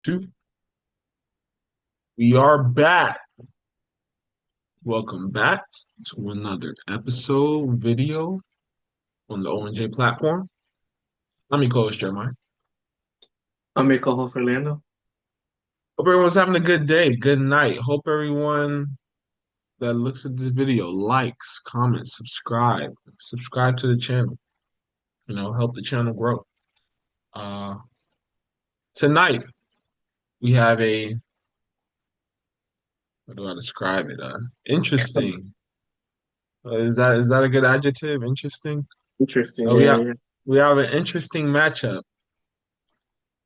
Two. We are back. Welcome back to another episode video on the O&J platform. I'm your co-host Jeremiah. I'm your co-host Orlando. Hope everyone's having a good day, good night. Hope everyone that looks at this video likes, comments, subscribe to the channel. Help the channel grow. Uh, Tonight we have a how do I describe it? Interesting. Is that a good adjective? Interesting. Interesting, Uh, we yeah, have yeah. we have an interesting matchup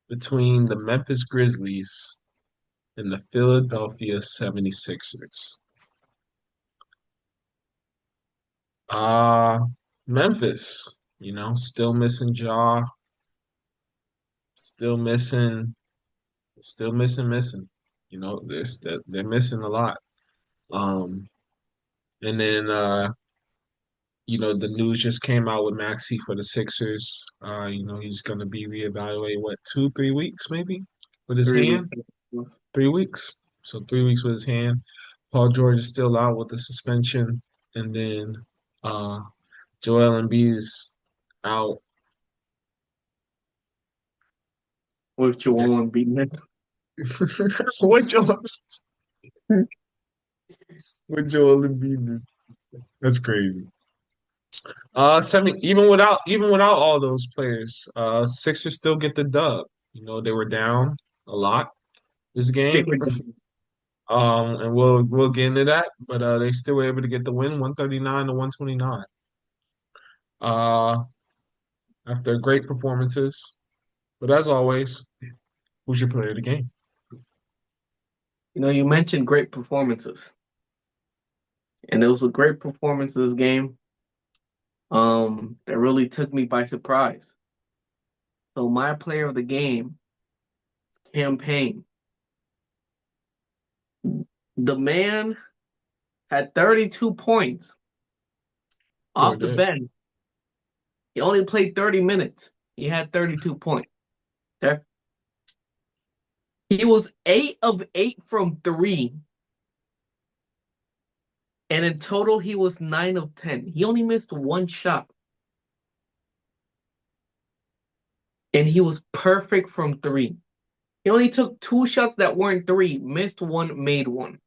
between the Memphis Grizzlies and the Philadelphia 76ers. Uh Memphis, still missing Jaw, still missing, missing. They're missing a lot. Um and then the news just came out with Maxey for the Sixers. He's gonna be reevaluated what, 2, 3 weeks maybe with his 3 weeks. hand? 3 weeks. So 3 weeks with his hand. Paul George is still out with the suspension. And then uh Joel Embiid is out. With Yes. Joel and beating What Joel what Joel Embiid is, that's crazy. Even without all those players, Sixers still get the dub. They were down a lot this game. it. And we'll get into that, but they still were able to get the win, 139 to 129. Uh After great performances. But as always, who's your player of the game? You mentioned great performances, and it was a great performance this game. That really took me by surprise. So my player of the game, Payne. The man had 32 points Sure off the did. bench. He only played 30 minutes. He had 32 points. Okay. He was 8 of 8 from three. And in total, he was 9 of 10. He only missed one shot. And he was perfect from three. He only took two shots that weren't three, missed one, made one.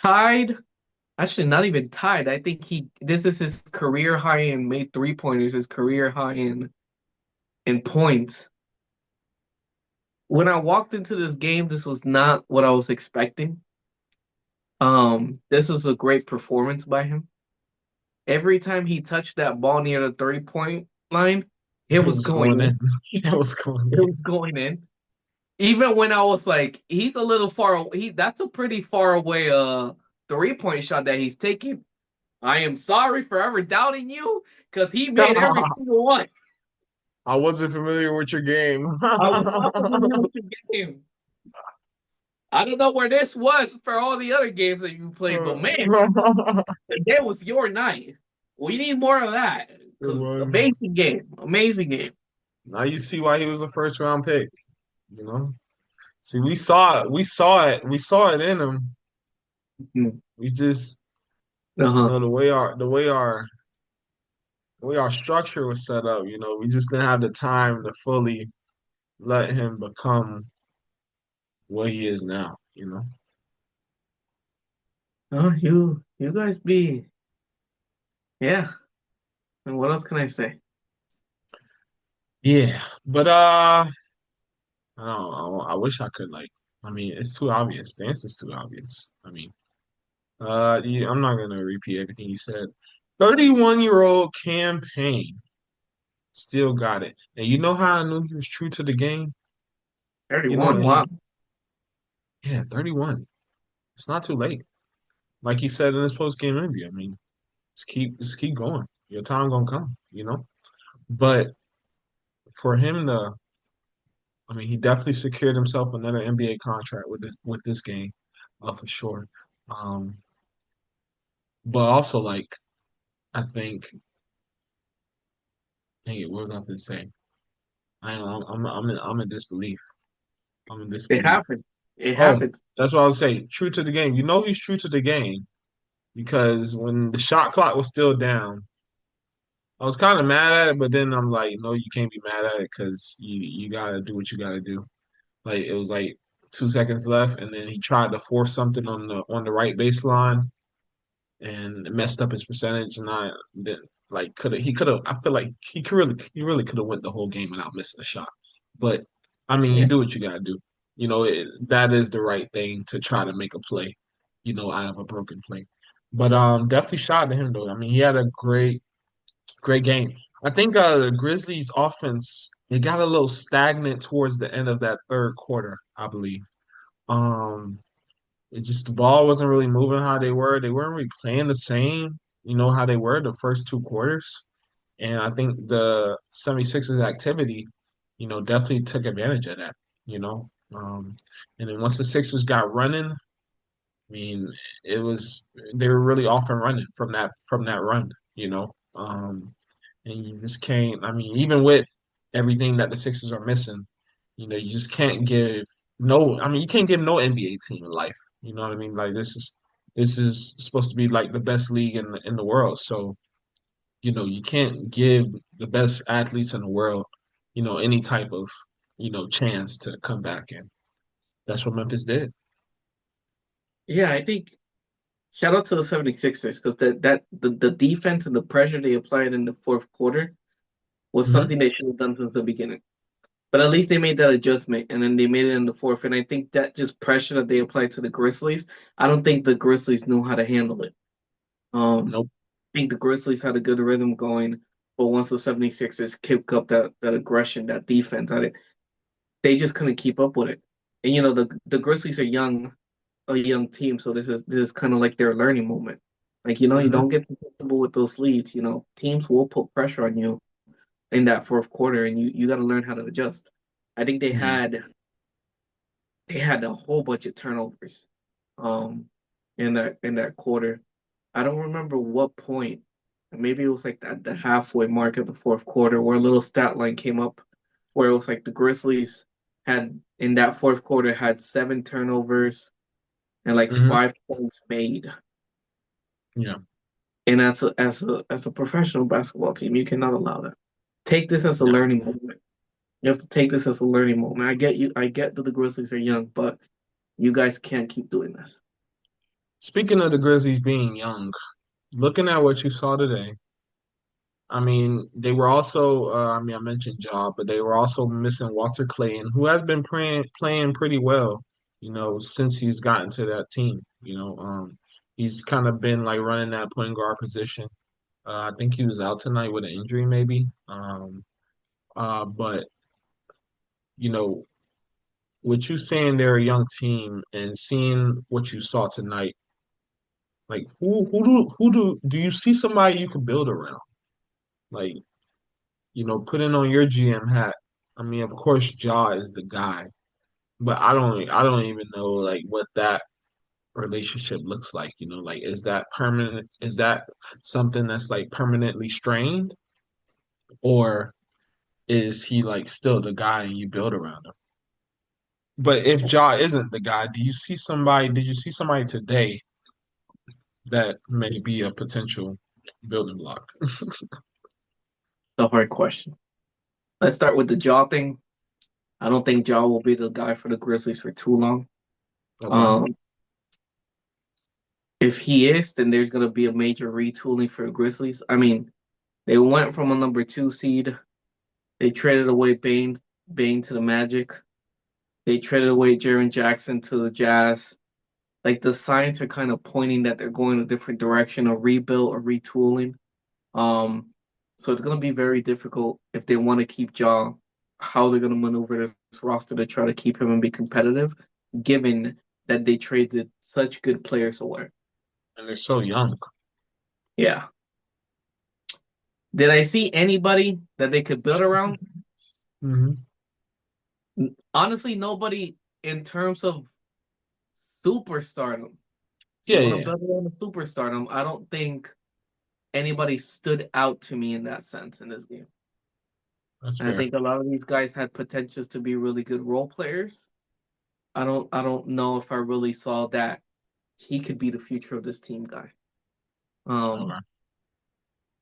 Tied, actually not even tied. I think this is his career high in made three-pointers, his career high in points. When I walked into this game, this was not what I was expecting. This was a great performance by him. Every time he touched that ball near the three-point line, it It was was going going in. in. It was going It in. was going in. Even when I was like, he's a little far away. That's a pretty far away 3-point shot that he's taking. I am sorry for ever doubting you because he made every single one. I wasn't familiar with your game. I was not familiar with the game. I don't know where this was for all the other games that you played, but man, today was your night. We need more of that It because was. amazing game, amazing game. Now you see why he was a first round pick, you know? See, we saw it in him. We just, Uh-huh. the way our structure was set up, we just didn't have the time to fully let him become what he is now. Oh, you guys be yeah. And what else can I say? Yeah, but I don't know. I wish I could, like. I mean, it's too obvious. The answer's too obvious. I mean, yeah, I'm not gonna repeat everything you said. 31-year-old campaign still got it, and you know how I knew he was true to the game. And 31. Wow. yeah, 31. It's not too late. Like he said in his post game interview. I mean, just keep going. Your time gonna come. But for him to, I mean, he definitely secured himself another NBA contract with this game, for sure. Um, but also, like, I think, dang it, what was I going to say? I'm in disbelief. I'm in It disbelief. happens. It Oh, happens. that's what I was saying. True to the game. You know he's true to the game because when the shot clock was still down, I was kind of mad at it, but then I'm like, no, you can't be mad at it because you gotta do what you gotta do. Like it was like 2 seconds left, and then he tried to force something on the right baseline and it messed up his percentage. And I didn't like could have he could have. I feel like he really could have went the whole game without missing a shot. But I mean, you Yeah. do what you gotta do. That is the right thing to try to make a play. Out of a broken play. But definitely shout out to him though. I mean, he had a great game. I think the Grizzlies offense they got a little stagnant towards the end of that third quarter, I believe. Um, it's just the ball wasn't really moving how they were. They weren't really playing the same, how they were the first two quarters. And I think the 76ers activity, definitely took advantage of that, you know. And then once the Sixers got running, I mean, it was they were really off and running from that run. And you just can't. I mean, even with everything that the Sixers are missing, you just can't give no. I mean, you can't give no NBA team life. You know what I mean? Like this is supposed to be like the best league in the world. So you can't give the best athletes in the world, any type of chance to come back in. That's what Memphis did. Yeah, I think shout out to the 76ers because the defense and the pressure they applied in the fourth quarter was Hmm. something they should have done since the beginning. But at least they made that adjustment and then they made it in the fourth. And I think that just pressure that they applied to the Grizzlies, I don't think the Grizzlies knew how to handle it. Nope. I think the Grizzlies had a good rhythm going, but once the 76ers kicked up that aggression, that defense, they just couldn't keep up with it. And the Grizzlies are a young team, so this is kind of like their learning moment. Like, you Hmm. don't get comfortable with those leads. Teams will put pressure on you in that fourth quarter, and you got to learn how to adjust. I think Yeah. they had a whole bunch of turnovers, um, in that quarter. I don't remember what point. Maybe it was like at the halfway mark of the fourth quarter where a little stat line came up where it was like the Grizzlies had in that fourth quarter had 7 turnovers and like Hmm. 5 points made. Yeah. And as a professional basketball team, you cannot allow that. Take this as a No. learning moment. You have to take this as a learning moment. I get you. I get that the Grizzlies are young, but you guys can't keep doing this. Speaking of the Grizzlies being young, looking at what you saw today, I mean, they were also, I mean, I mentioned Ja, but they were also missing Walter Clayton, who has been playing pretty well, since he's gotten to that team. He's kind of been like running that point guard position. I think he was out tonight with an injury, maybe. But you know, with you saying they're a young team and seeing what you saw tonight, like who do you see somebody you can build around? Like putting on your GM hat. I mean, of course, Ja is the guy, but I don't even know like what that relationship looks like. Like is that permanent? Is that something that's like permanently strained, or is he like still the guy and you build around him? But if Ja isn't the guy, do you see somebody? Did you see somebody today that may be a potential building block? The hard question. Let's start with the jaw thing. I don't think Jaw will be the guy for the Grizzlies for too long. Okay. Um, if he is, then there's gonna be a major retooling for the Grizzlies. I mean, they went from a number two seed. They traded away Bain to the Magic. They traded away Jaren Jackson to the Jazz. Like the signs are kind of pointing that they're going a different direction, a rebuild or retooling. Um, so it's gonna be very difficult if they want to keep Jaw, how they're gonna maneuver this roster to try to keep him and be competitive, given that they traded such good players away. And they're so young. Yeah. Did I see anybody that they could build around? Hmm. Honestly, nobody in terms of superstardom. If you Yeah, want to yeah, build around the superstardom, I don't think anybody stood out to me in that sense in this game. that's And I fair. think a lot of these guys had potentials to be really good role players. I don't know if I really saw that he could be the future of this team guy. Um, Okay.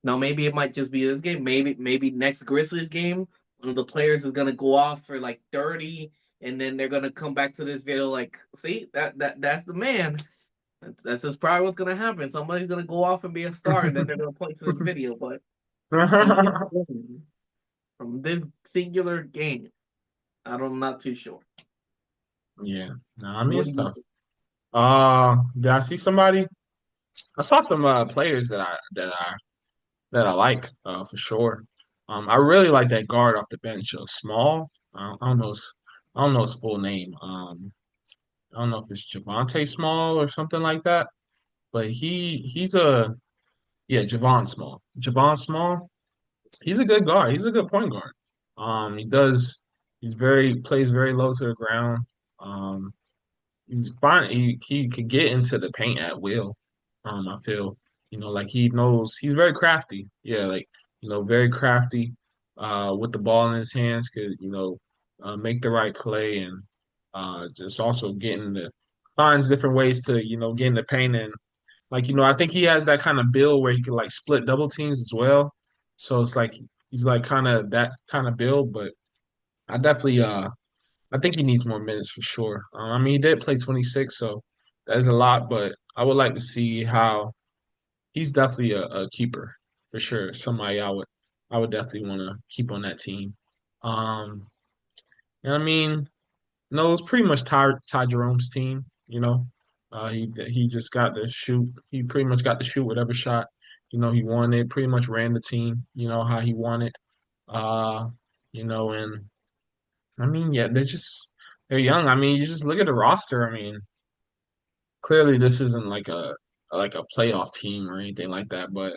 Now maybe it might just be this game. Maybe next Grizzlies game, one of the players is gonna go off for like 30, and then they're gonna come back to this video like, see that's the man. That's just probably what's gonna happen. Somebody's gonna go off and be a star, and then they're gonna point to this video. But from this game, from this singular game, I'm not too sure. Yeah. No, I mean What it's do you tough. think? Did I see somebody? I saw some players that I like for sure. I really like that guard off the bench, Small. I don't know I don't know his full name. I don't know if it's Javante Small or something like that, but he's a yeah, Javon Small. Javon Small. He's a good guard. He's a good point guard. He does. He's very plays very low to the ground. Um, he's fine. He could get into the paint at will. I feel like he knows he's very crafty. Yeah, like very crafty. With the ball in his hands, could make the right play and just also getting the finds different ways to get in the paint and like I think he has that kind of build where he can like split double teams as well. So it's like he's like kind of that kind of build, but I definitely I think he needs more minutes for sure. I mean, he did play 26, so that is a lot, but I would like to see how he's definitely a keeper for sure. Somebody I would definitely want to keep on that team. Um, and I mean, no, it's pretty much Ty Jerome's team. He just got to shoot. He pretty much got to shoot whatever shot he wanted. Pretty much ran the team. How he wanted. Uh, and I mean, yeah, they're young. I mean, you just look at the roster. I mean, clearly this isn't like a playoff team or anything like that. But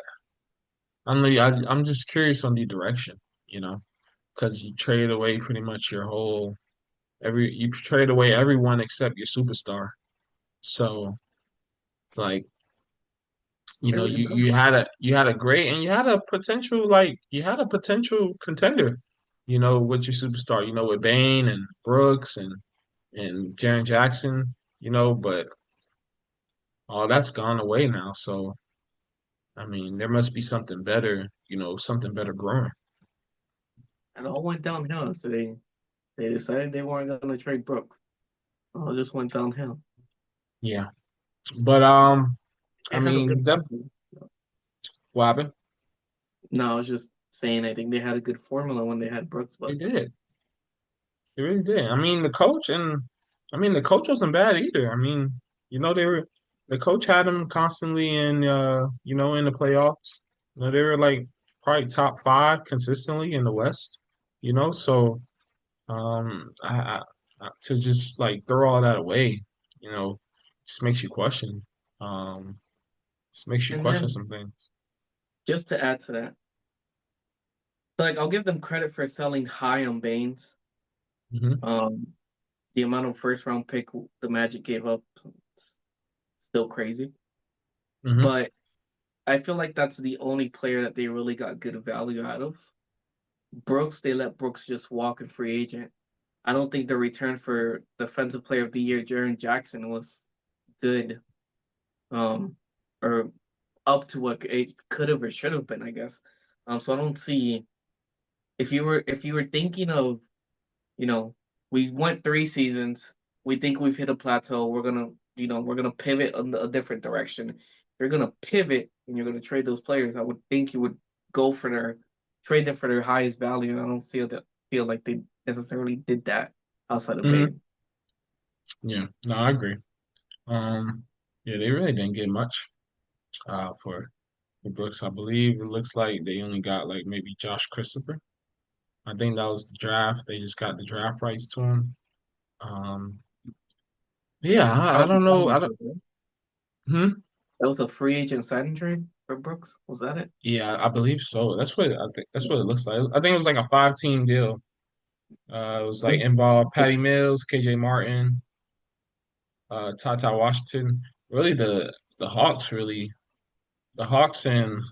I'm just curious on the direction. You know, because you trade away pretty much your whole you trade away everyone except your superstar. So it's like Really you had a great and you had a potential contender. With your superstar. With Bain and Brooks and Jaren Jackson. But all that's gone away now. So I mean, there must be something better. Something better growing. It all went downhill. So they decided they weren't gonna trade Brooks. It all just went downhill. Yeah, but They I had a good mean, formula. what happened? No, I was just saying I think they had a good formula when they had Brooks, They but did. They really did. I mean the coach wasn't bad either. I mean, the coach had them constantly in the playoffs. They were like probably top five consistently in the West. So to just like throw all that away, you know, just makes you question. Um, just makes you and question then some things. just to add to that, like I'll give them credit for selling high on Baines. Hmm. Um, the amount of first round pick the Magic gave up still crazy, Hmm. but I feel like that's the only player that they really got good value out of. Brooks, they let Brooks just walk in free agent. I don't think the return for Defensive Player of the Year, Jaren Jackson, was good, um, or up to what it could have or should have been, I guess. So I don't see if you were thinking of, you know, we went 3 seasons, we think we've hit a plateau, we're gonna pivot in a different direction. If you're gonna pivot and you're gonna trade those players, I would think you would go for their trade them for their highest value. I don't feel like they necessarily did that outside of Hmm. Bain. Yeah, no, I agree. Yeah, they really didn't get much for the Brooks. I believe it looks like they only got like maybe Josh Christopher. I think that was the draft. They just got the draft rights to him. Um, yeah, That I was a don't know. signing I don't. trade, right? Hmm? That was a free agent signing trade for Brooks. Was that it? Yeah, I believe so. That's what I think. That's Yeah. what it looks like. I think it was like a five-team deal. It was like Good. involved Patty Mills, KJ Martin, Tata Washington. Really, the Hawks really the Hawks and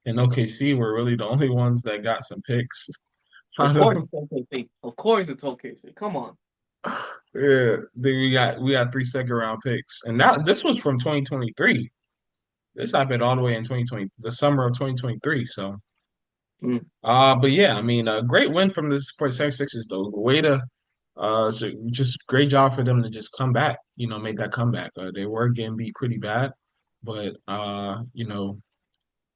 OKC were really the only ones that got some picks Of out course of. it's OKC. Of course it's OKC. Come on. Yeah, then we got 3 second round picks, and that this was from 2023. This happened all the way in 2020, the summer of 2023. So, Mm. but yeah, I mean, a great win from this for the 76ers though. Way to, so just great job for them to just come back. Make that comeback. They were getting beat pretty bad, but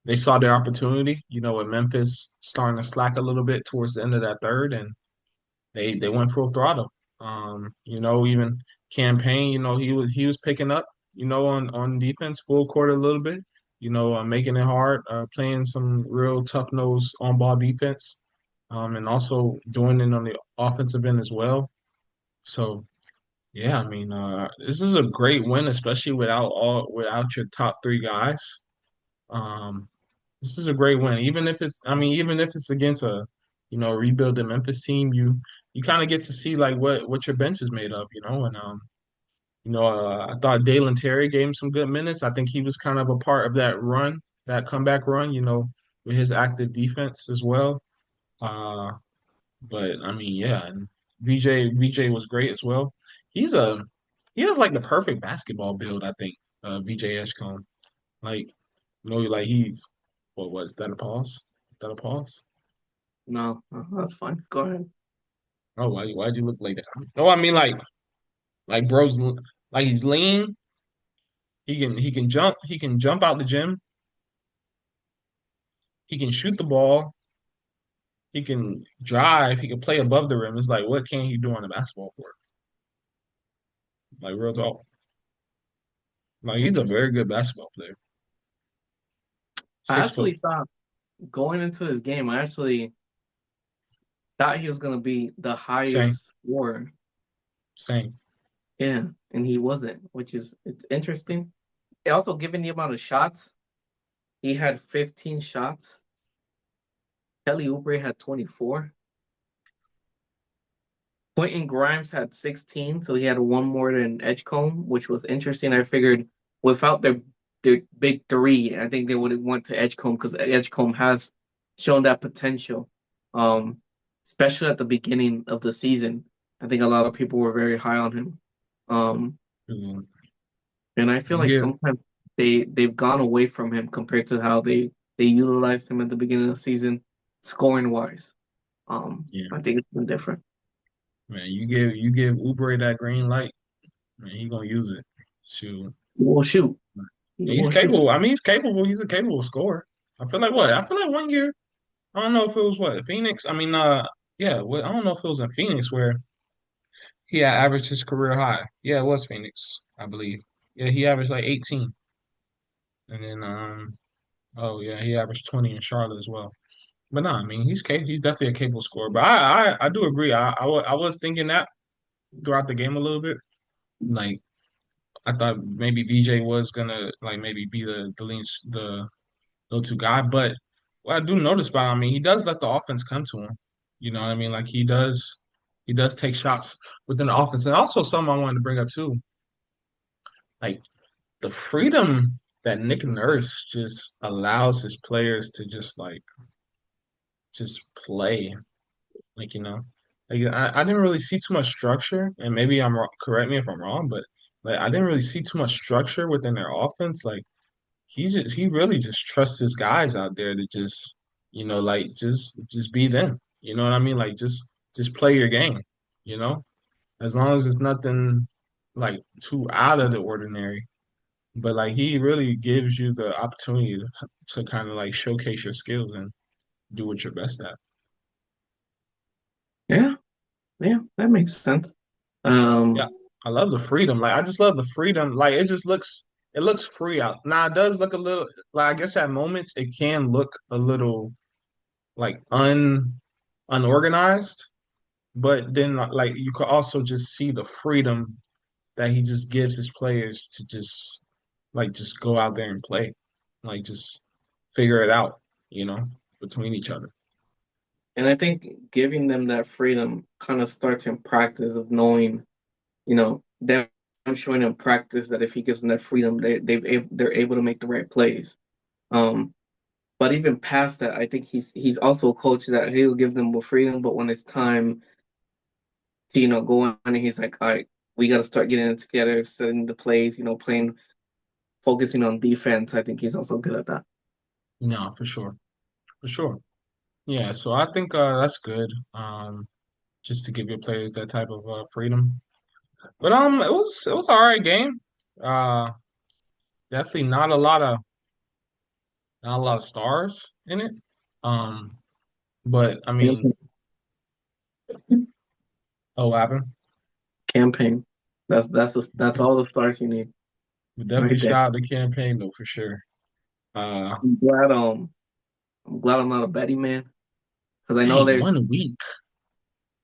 they saw their opportunity. With Memphis starting to slack a little bit towards the end of that third, and they went full throttle. Even campaign, he was picking up, on defense, full court a little bit, making it hard, playing some real tough nose on ball defense, and also doing it on the offensive end as well. So yeah, I mean, this is a great win, especially without your top three guys. Um, this is a great win. Even if it's against a, rebuilding Memphis team, you kind of get to see like what your bench is made of, and I thought Dalen Terry gave him some good minutes. I think he was kind of a part of that run, that comeback run, with his active defense as well. Uh, but I mean, yeah, and VJ was great as well. He's a he has like the perfect basketball build, I think. VJ Edgecombe. Like, like he's what was that a pause? Is that a pause? No, that's fine. Go ahead. Oh, why'd you look like that? Oh, I mean like bro's like he's lean. He can jump out the gym. He can shoot the ball. He can drive. He can play above the rim. It's like what can he do on the basketball court? Like real talk. Like he's a very good basketball player. I 6 foot. actually thought going into this game, I actually thought he was gonna be the Same, highest scorer. same. Yeah, and he wasn't, which is it's interesting. Also, given the amount of shots, he had 15 shots. Kelly Oubre had 24. Quentin Grimes had 16, so he had one more than Edgecombe, which was interesting. I figured without their big three, I think they would have went to Edgecombe because Edgecombe has shown that potential. Um, Especially at the beginning of the season. I think a lot of people were very high on him. Um, Mhm. and I feel You like get sometimes they've gone away from him compared to how they utilized him at the beginning of the season, scoring wise. yeah, I think it's been different. man. You give Oubre that green light, man. He gonna use it. Shoot. Well, shoot. He's Well, shoot. capable. I mean, he's capable. He's a capable scorer. I feel like what? I feel like one year. I don't know if it was what Phoenix. I mean, yeah. I don't know if it was in Phoenix where he had averaged his career high. Yeah, it was Phoenix, I believe. Yeah, he averaged like 18, and then oh yeah, he averaged 20 in Charlotte as well. But no, I mean, he's capable. He's definitely a capable scorer. But I do agree. I was thinking that throughout the game a little bit. Like I thought maybe VJ was gonna like maybe be the go-to guy. But what I do notice about him, I mean, he does let the offense come to him. You know what I mean? Like he does take shots within the offense. And also something I wanted to bring up too, like the freedom that Nick Nurse just allows his players to just play. Like, I didn't really see too much structure, and maybe I'm wrong, correct me if I'm wrong, but like I didn't really see too much structure within their offense. Like he really just trusts his guys out there to just like just be them. You know what I mean? Like just play your game. You know, as long as it's nothing like too out of the ordinary. But like he really gives you the opportunity to kind of like showcase your skills and do what you're best at. Yeah, yeah, that makes sense. Yeah, Um, I love the freedom. Like I just love the freedom. Like it looks free out. Now it does look a little like I guess at moments it can look a little like unorganized, but then like you could also just see the freedom that he just gives his players to just go out there and play, like just figure it out, between each other. and I think giving them that freedom kind of starts in practice of knowing, them showing them practice that if he gives them that freedom, they're able to make the right plays. Um, but even past that, I think he's also a coach that he'll give them more freedom, but when it's time to, go on and he's like, all right, we got to start getting it together, setting the plays, playing, focusing on defense. I think he's also good at that. No, for sure. Yeah, so I think that's good. Just to give your players that type of freedom. But it was all right game. Uh, definitely not a lot of stars in it. Um, but I mean, Campaign. oh, what happened? Campaign. That's all the stars you need But definitely right there. shout out the campaign though for sure. Uh, I'm glad um I'm glad I'm not a betting man because dang, 1 week.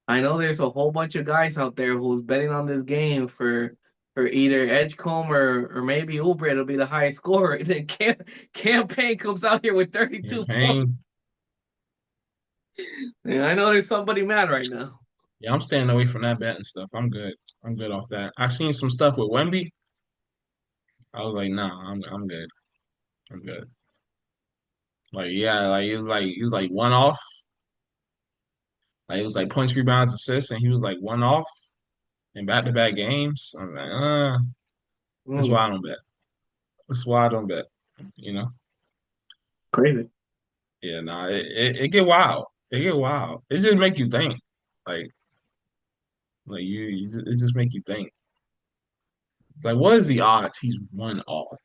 I know there's a whole bunch of guys out there who's betting on this game for either Edgecombe or maybe Uber. It'll be the highest scorer. And then campaign comes out here with 32 points. Campaign. And I know there's somebody mad right now. Yeah, I'm staying away from that betting stuff. I'm good. I'm good off that. I seen some stuff with Wemby. I was like, nah, I'm good. I'm good. Like, yeah, like he was like one off. Like it was like points, rebounds, assists, and he was like one off in back-to-back games. I'm like, that's Mm, why I don't bet. That's why I don't bet. You know? crazy. Yeah, nah, it get wild. It get wild. It just make you think. Like, it just make you think. It's like, what is the odds he's one off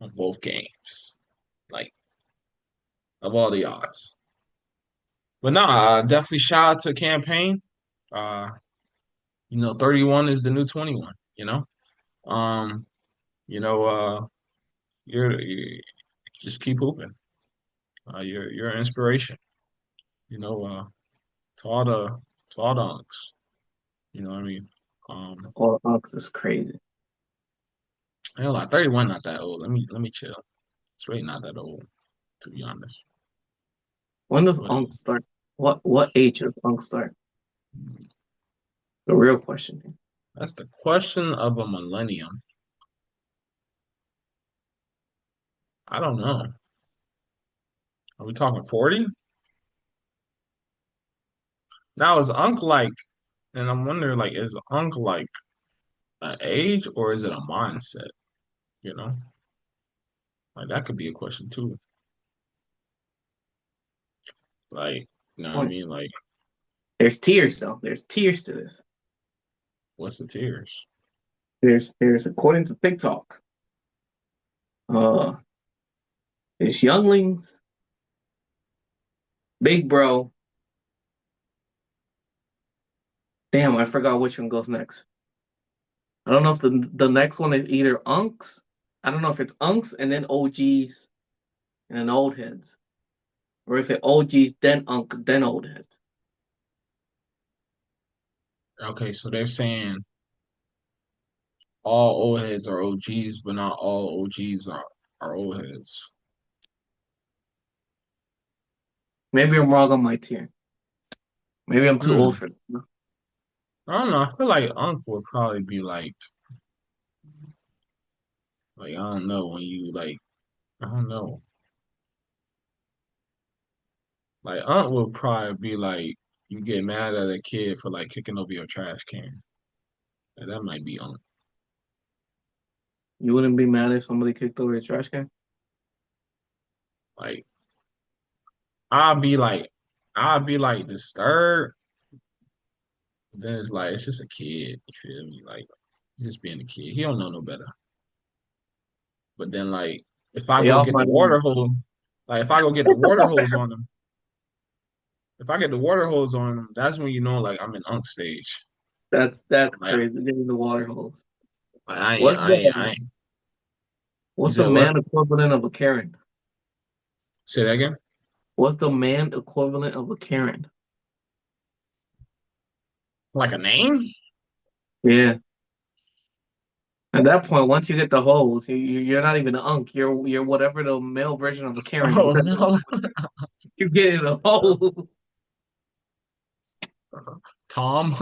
on both games? Like, of all the odds. But nah, definitely shout out to campaign. Uh, 31 is the new 21, you know? Um, you know, you just keep hooping. You're an inspiration, you know, to all the unks. You know what I mean? Um, All Bucks is crazy. I know like 31 not that old. Let me chill. It's really not that old, to be honest. When does But Unk start? What age does Unk start? The real question. that's the question of a millennium. I don't know. Are we talking 40? Now is Unk like, and I'm wondering like, is Unk like an age or is it a mindset? You know, like that could be a question too. Like, you know what I Point. mean? Like, There's tiers though. There's tiers to this. what's the tiers? There's according to TikTok. Uh, there's younglings, big bro. Damn, I forgot which one goes next. I don't know if the next one is either unks. I don't know if it's unks and then OGs and then old heads, or is it OGs then unk then old heads? Okay, so they're saying all old heads are OGs, but not all OGs are old heads. Maybe I'm wrong on my tier. Maybe I'm too old Hmm. for that. I don't know. I feel like Unc would probably be like I don't know when you like I don't know. Like Unc would probably be like you get mad at a kid for like kicking over your trash can. Like, that might be Unc. You wouldn't be mad if somebody kicked over your trash can? Like I'd be like I'd be like disturbed. Then it's like it's just a kid. You feel me? Like he's just being a kid. He don't know no better. But then like if I They go off get my the line. water hose, like if I go get the water hose on him, if I get the water hose on him, that's when you know like I'm in Unc stage. That's Like, crazy. Getting the water hose. I ain't, What's I ain't, I the ain't. You what's the said what? man equivalent of a Karen? Say that again. What's the man equivalent of a Karen? Like a name? Yeah. At that point, once you get the hose, you're not even an unk. You're whatever the male version of a Karen is. Oh no. You're getting the hose. Tom.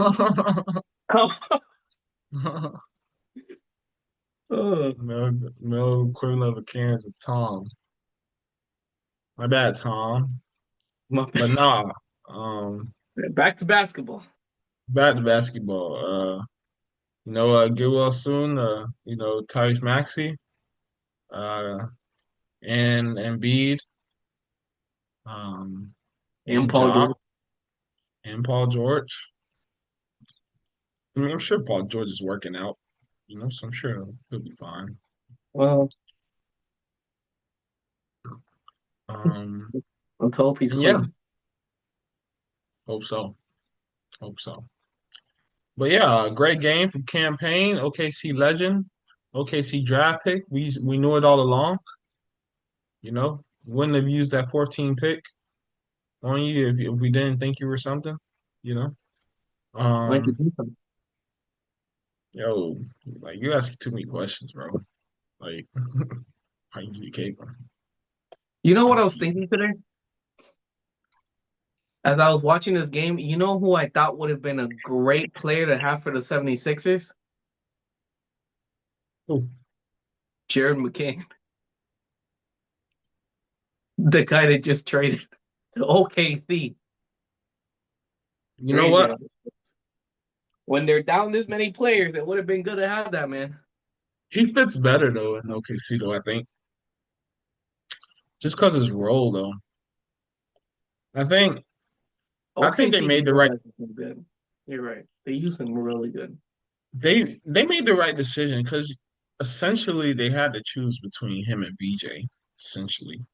Oh, Male equivalent of a Karen is a Tom. My bad, Tom. my But bad. nah. Um, Back to basketball. Back to basketball. Get well soon. Tyrese Maxey, uh, and Embiid, um, And and Paul Ja, George. and Paul George. I mean, I'm sure Paul George is working out, so I'm sure he'll be fine. Well, Um, let's hope he's and yeah, clean. hope so. Hope so. But yeah, great game from campaign. OKC legend, OKC draft pick. We knew it all along. Wouldn't have used that 14 pick on you if we didn't think you were something. You know. Like Um, yo, like you asking too many questions, bro. Like, how you capable? you know How what I you was thinking today? As I was watching this game, you know who I thought would have been a great player to have for the 76ers? oh, Jared McCain, the guy that just traded to OKC. you know Crazy. what? When they're down this many players, it would have been good to have that, man. He fits better though in OKC though. I think just because his role though. I think I think they OKC made the right utilizes him good. You're right. They use him really good. they made the right decision because essentially they had to choose between him and BJ essentially.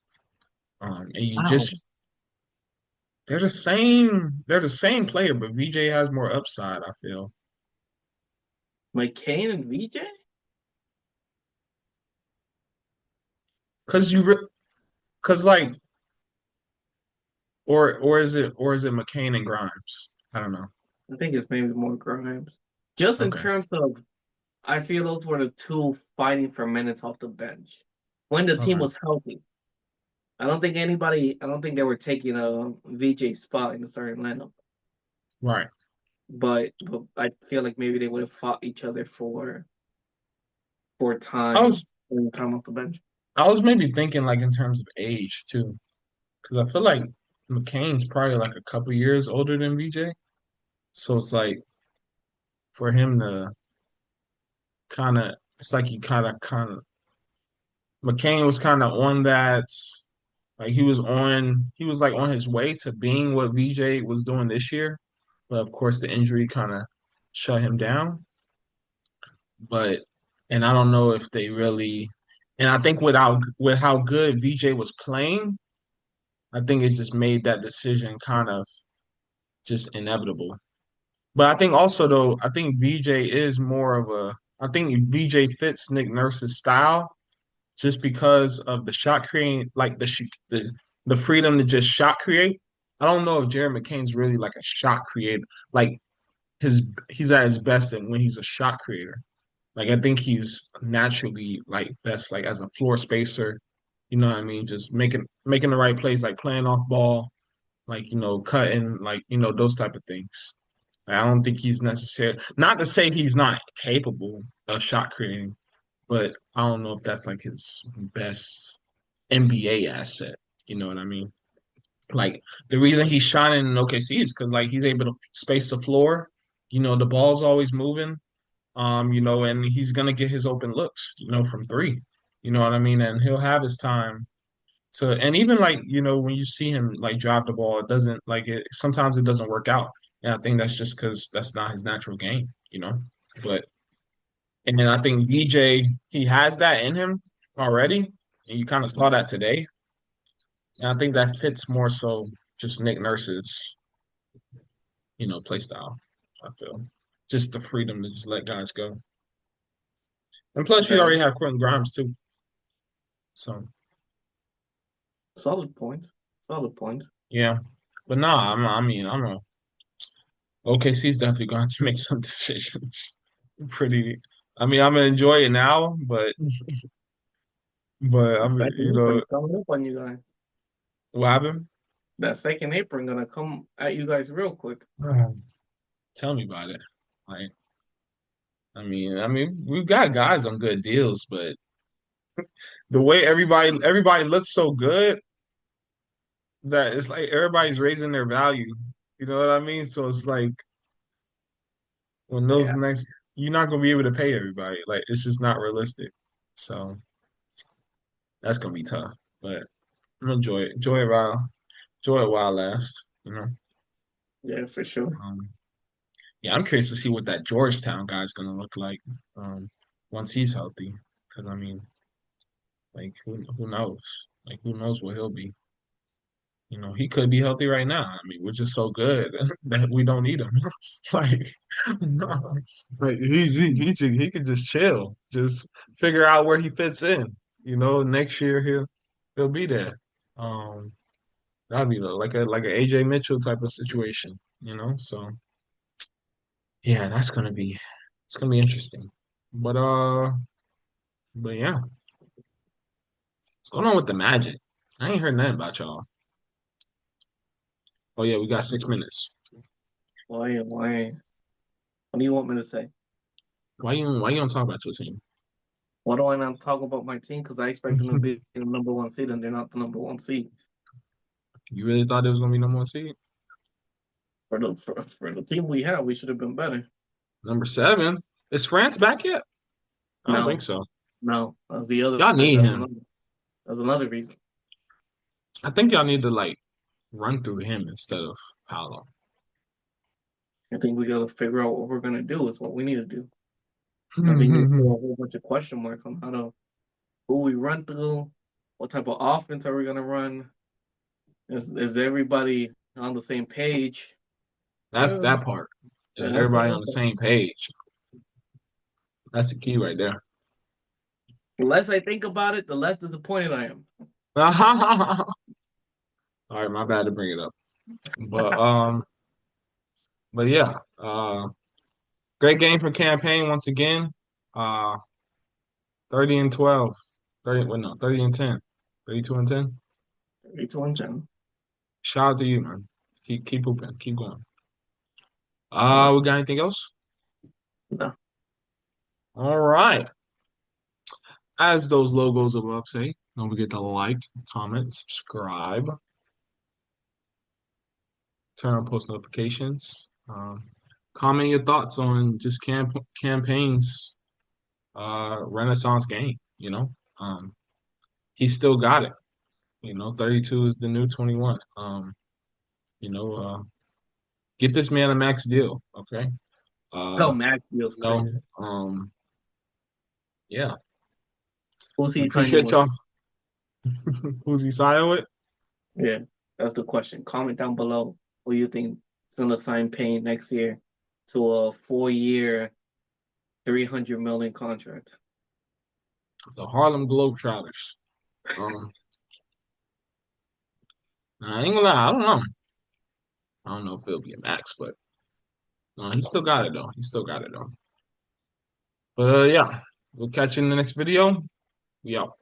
And you Wow. just they're the same player, but VJ has more upside. I feel McCain and VJ? because because like or is it McCain and Grimes? I don't know. I think it's maybe more Grimes. Just in Okay, terms of, I feel those were the two fighting for minutes off the bench when the team okay, was healthy. I don't think they were taking a VJ spot in the starting lineup. right. But I feel like maybe they would have fought each other for I time was when time off the bench. I was maybe thinking like in terms of age too, because I feel like McCain's probably like a couple years older than VJ, so it's like for him to kind of, it's like he kind of McCain was kind of on that, like he was like on his way to being what VJ was doing this year, but of course the injury kind of shut him down. But and I don't know if they really, and I think with how good VJ was playing, I think it just made that decision kind of just inevitable. But I think also though, I think VJ is more of a, I think VJ fits Nick Nurse's style just because of the shot creating, like the freedom to just shot create. I don't know if Jared McCain's really like a shot creator. Like he's at his best when he's a shot creator. Like I think he's naturally like best like as a floor spacer. You know what I mean? Just making the right plays, like playing off ball, like cutting, like those type of things. I don't think he's necessary. Not to say he's not capable of shot creating, but I don't know if that's like his best NBA asset. You know what I mean? Like the reason he's shining in OKC is because like he's able to space the floor. The ball's always moving. And he's gonna get his open looks, from three. You know what I mean? And he'll have his time to, and even like, when you see him like drop the ball, it doesn't like it sometimes it doesn't work out. And I think that's just because that's not his natural game. But and then I think VJ, he has that in him already. And you kind of saw that today. And I think that fits more so just Nick Nurse's, play style, I feel. Just the freedom to just let guys go. And plus you Okay. already have Quentin Grimes too. So Solid point. Solid point. yeah. But nah, I mean, I'm a OKC's definitely going to make some decisions. Pretty. I mean, I'm gonna enjoy it now, but The I'm, second apron coming up on you guys. what happened? That second apron gonna come at you guys real quick. Tell me about it. Like, I mean, we've got guys on good deals, but the way everybody looks so good that it's like everybody's raising their value. You know what I mean? So it's like when those Yeah, next, you're not gonna be able to pay everybody. Like it's just not realistic. So that's gonna be tough. But I'm gonna enjoy it while it lasts. You know. yeah, for sure. Um, yeah, I'm curious to see what that Georgetown guy's gonna look like um, once he's healthy. Because I mean, like who knows? Like who knows what he'll be? You know, he could be healthy right now. I mean, we're just so good that we don't need him. Like, like he could just chill, just figure out where he fits in. You know, next year he'll be there. Um, that'd be like a AJ Mitchell type of situation. You know, so yeah, it's gonna be interesting. But but yeah, what's going on with the Magic? I ain't heard nothing about y'all. Oh yeah, we got 6 minutes. Why? What do you want me to say? Why you don't talk about your team? Why do I not talk about my team? Because I expect them to be the number one seed, and they're not the number one seed. You really thought it was gonna be number one seed? For the team we have, we should have been better. Number seven. Is France back yet? I don't think No, so. no, that's the other. Y'all need That's him. another. That's another reason. I think y'all need to like run through him instead of Paolo. I think we got to figure out what we're gonna do. Is what we need to do. I think there's still a whole bunch of question marks on how to who we run through, what type of offense are we gonna run? Is everybody on the same page? That's Uh, that part. Is that's everybody on all. the same page? That's the key right there. The less I think about it, the less disappointed I am. All right, my bad to bring it up. But but yeah, great game for campaign once again. Uh 30 and 12. 30 well, no, 30 and 10. 32 and 10. 32-10. Shout out to you, man. Keep hooping. Keep going. Uh, We got anything else? no. All right. As those logos above say, don't forget to like, comment, subscribe, turn on post notifications. Comment your thoughts on just campaigns Renaissance game, you know. He still got it. You know, 32 is the new 21. You know, get this man a max deal, okay? No, Max feels You know, crazy. yeah. Who's We he signing appreciate with? y'all. Who's he signing with? Yeah, that's the question. Comment down below who you think is gonna sign Payne next year to a 4 year, 300 million contract. The Harlem Globetrotters. Um, I ain't gonna lie, I don't know. I don't know if it'll be a max, but he still got it though. He still got it though. But yeah, we'll catch you in the next video. We out.